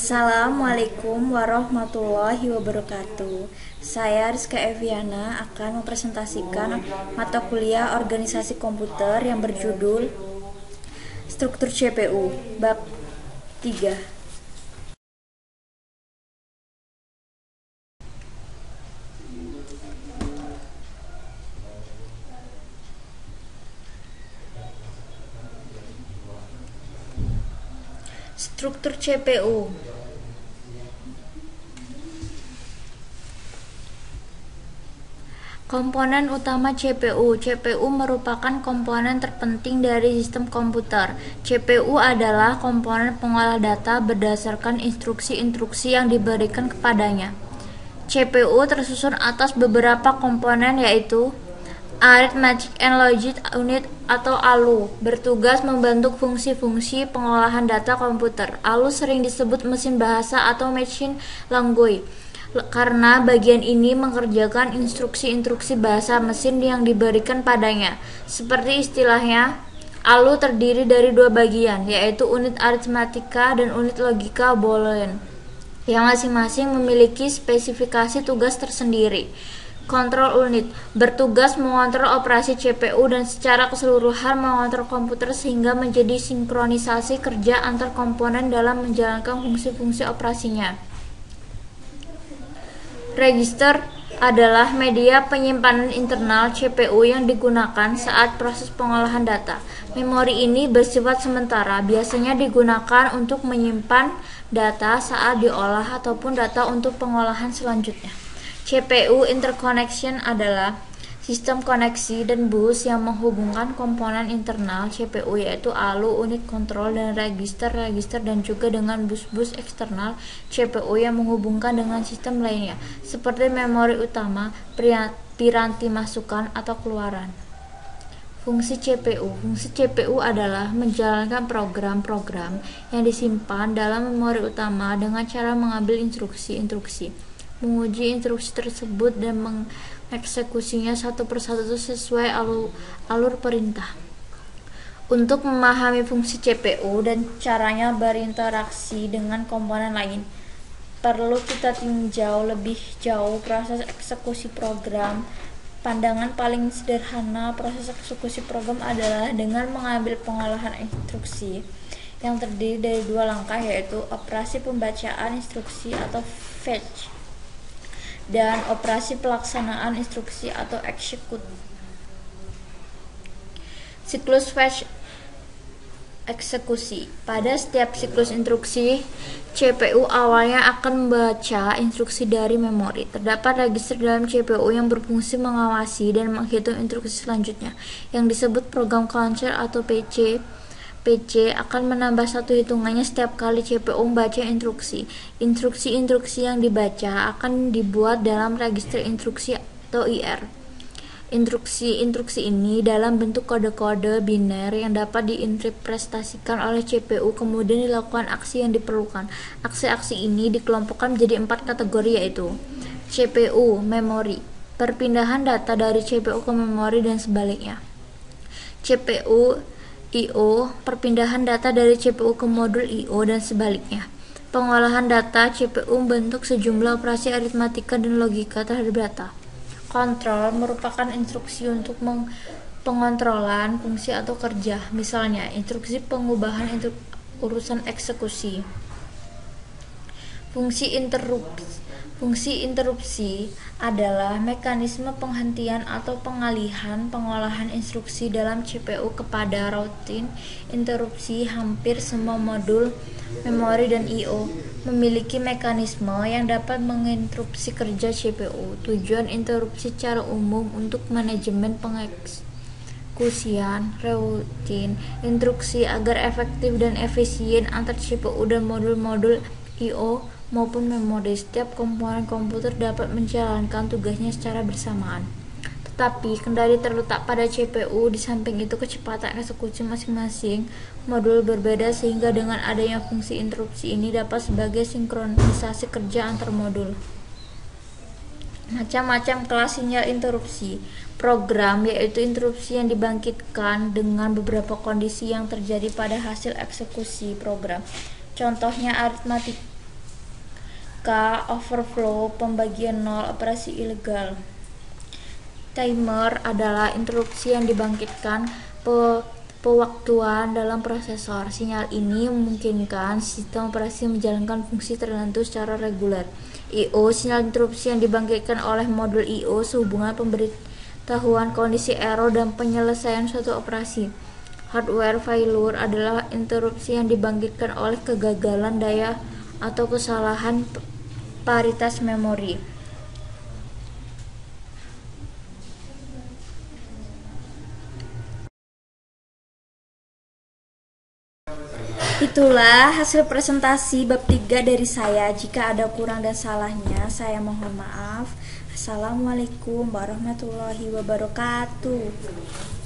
Assalamualaikum warahmatullahi wabarakatuh. Saya Rizka Eviana akan mempresentasikan mata kuliah organisasi komputer yang berjudul Struktur CPU, bab 3. Struktur CPU. Komponen utama CPU. CPU merupakan komponen terpenting dari sistem komputer. CPU adalah komponen pengolah data berdasarkan instruksi-instruksi yang diberikan kepadanya. CPU tersusun atas beberapa komponen, yaitu Arithmetic and Logic Unit atau ALU, bertugas membantu fungsi-fungsi pengolahan data komputer. ALU sering disebut mesin bahasa atau machine language karena bagian ini mengerjakan instruksi-instruksi bahasa mesin yang diberikan padanya. Seperti istilahnya, ALU terdiri dari dua bagian, yaitu unit aritmatika dan unit logika boolean, yang masing-masing memiliki spesifikasi tugas tersendiri. Control unit bertugas mengontrol operasi CPU dan secara keseluruhan mengontrol komputer sehingga menjadi sinkronisasi kerja antar komponen dalam menjalankan fungsi-fungsi operasinya. Register adalah media penyimpanan internal CPU yang digunakan saat proses pengolahan data. Memori ini bersifat sementara, biasanya digunakan untuk menyimpan data saat diolah ataupun data untuk pengolahan selanjutnya. CPU interconnection adalah sistem koneksi dan bus yang menghubungkan komponen internal CPU, yaitu ALU, unit kontrol, dan register dan juga dengan bus-bus eksternal CPU yang menghubungkan dengan sistem lainnya, seperti memori utama, piranti masukan, atau keluaran. Fungsi CPU. Fungsi CPU adalah menjalankan program-program yang disimpan dalam memori utama dengan cara mengambil instruksi-instruksi, menguji instruksi tersebut, dan mengeksekusinya satu persatu sesuai alur perintah. Untuk memahami fungsi CPU dan caranya berinteraksi dengan komponen lain, perlu kita tinjau lebih jauh proses eksekusi program. Pandangan paling sederhana proses eksekusi program adalah dengan mengambil pengolahan instruksi yang terdiri dari dua langkah, yaitu operasi pembacaan instruksi atau fetch dan operasi pelaksanaan instruksi atau execute. Siklus fetch eksekusi. Pada setiap siklus instruksi, CPU awalnya akan membaca instruksi dari memori. Terdapat register dalam CPU yang berfungsi mengawasi dan menghitung instruksi selanjutnya, yang disebut program counter atau PC. PC akan menambah satu hitungannya setiap kali CPU membaca instruksi. Instruksi-instruksi yang dibaca akan dibuat dalam register instruksi atau IR. Instruksi-instruksi ini dalam bentuk kode-kode biner yang dapat diinterpretasikan oleh CPU, kemudian dilakukan aksi yang diperlukan. Aksi-aksi ini dikelompokkan menjadi 4 kategori, yaitu CPU, memori, perpindahan data dari CPU ke memori dan sebaliknya. CPU I/O, perpindahan data dari CPU ke modul I/O dan sebaliknya. Pengolahan data, CPU membentuk sejumlah operasi aritmatika dan logika terhadap data. Kontrol merupakan instruksi untuk pengontrolan fungsi atau kerja, misalnya instruksi pengubahan urusan eksekusi. Fungsi interupsi adalah mekanisme penghentian atau pengalihan pengolahan instruksi dalam CPU kepada routine interupsi. Hampir semua modul, memori, dan I/O memiliki mekanisme yang dapat menginterupsi kerja CPU. Tujuan interupsi secara umum untuk manajemen pengeksekusian routine instruksi agar efektif dan efisien antar CPU dan modul-modul I/O maupun memori. Setiap komponen komputer dapat menjalankan tugasnya secara bersamaan, tetapi kendali terletak pada CPU. Di samping itu, kecepatan eksekusi masing-masing modul berbeda, sehingga dengan adanya fungsi interupsi ini dapat sebagai sinkronisasi kerja antar modul. Macam-macam kelas sinyal interupsi program, yaitu interupsi yang dibangkitkan dengan beberapa kondisi yang terjadi pada hasil eksekusi program. Contohnya Overflow, pembagian nol, operasi ilegal. Timer adalah interupsi yang dibangkitkan pewaktuan dalam prosesor. Sinyal ini memungkinkan sistem operasi menjalankan fungsi tertentu secara reguler. I.O. Sinyal interupsi yang dibangkitkan oleh modul I.O. sehubungan pemberitahuan kondisi error dan penyelesaian suatu operasi. Hardware failure adalah interupsi yang dibangkitkan oleh kegagalan daya atau kesalahan paritas memori. Itulah hasil presentasi bab 3 dari saya. Jika ada kurang dan salahnya, saya mohon maaf. Assalamualaikum warahmatullahi wabarakatuh.